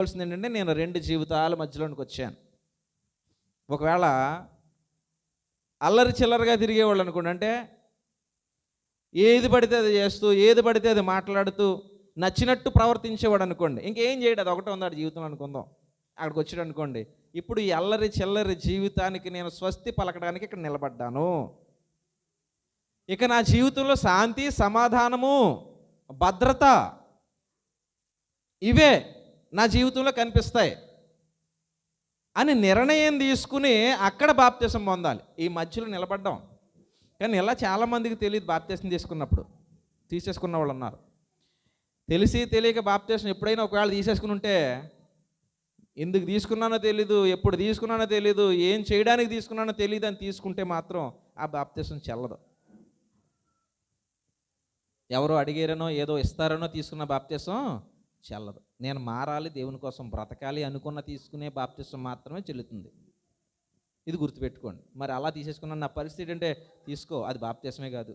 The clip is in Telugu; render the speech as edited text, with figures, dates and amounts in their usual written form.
ఏంటంటే నేను 2 జీవితాల మధ్యలోనికి వచ్చాను. ఒకవేళ అల్లరి చిల్లరగా తిరిగేవాళ్ళు అనుకోండి, అంటే ఏది పడితే అది చేస్తూ, ఏది పడితే అది మాట్లాడుతూ, నచ్చినట్టు ప్రవర్తించేవాడు అనుకోండి, ఇంకేం చేయడు, అది ఒకటే ఉంది ఆడి జీవితం అనుకుందాం. అక్కడికి వచ్చాడు అనుకోండి, ఇప్పుడు ఈ అల్లరి చిల్లరి జీవితానికి నేను స్వస్తి పలకడానికి ఇక్కడ నిలబడ్డాను. ఇక నా జీవితంలో శాంతి, సమాధానము, భద్రత ఇవే నా జీవితంలో కనిపిస్తాయి అని నిర్ణయం తీసుకుని అక్కడ బాప్తిసం పొందాలి. ఈ మధ్యలో నిలబడ్డాం. కానీ ఇలా చాలామందికి తెలియదు. బాప్తిసం తీసేసుకున్న వాళ్ళు ఉన్నారు. తెలిసి తెలియక బాప్తిసం ఎప్పుడైనా ఒకవేళ తీసేసుకుని ఉంటే, ఎందుకు తీసుకున్నానో తెలీదు, ఎప్పుడు తీసుకున్నానో తెలీదు, ఏం చేయడానికి తీసుకున్నానో తెలియదు అని తీసుకుంటే మాత్రం ఆ బాప్తిసం చెల్లదు. ఎవరో అడిగారనో ఏదో ఇస్తారనో తీసుకున్న బాప్తిసం చెల్లదు. నేను మారాలి, దేవుని కోసం బ్రతకాలి అనుకున్న తీసుకునే బాప్తిసం మాత్రమే చెల్లుతుంది. ఇది గుర్తుపెట్టుకోండి. మరి అలా తీసేసుకున్న నా పరిస్థితి అంటే తీసుకో, అది బాప్తిసమే కాదు.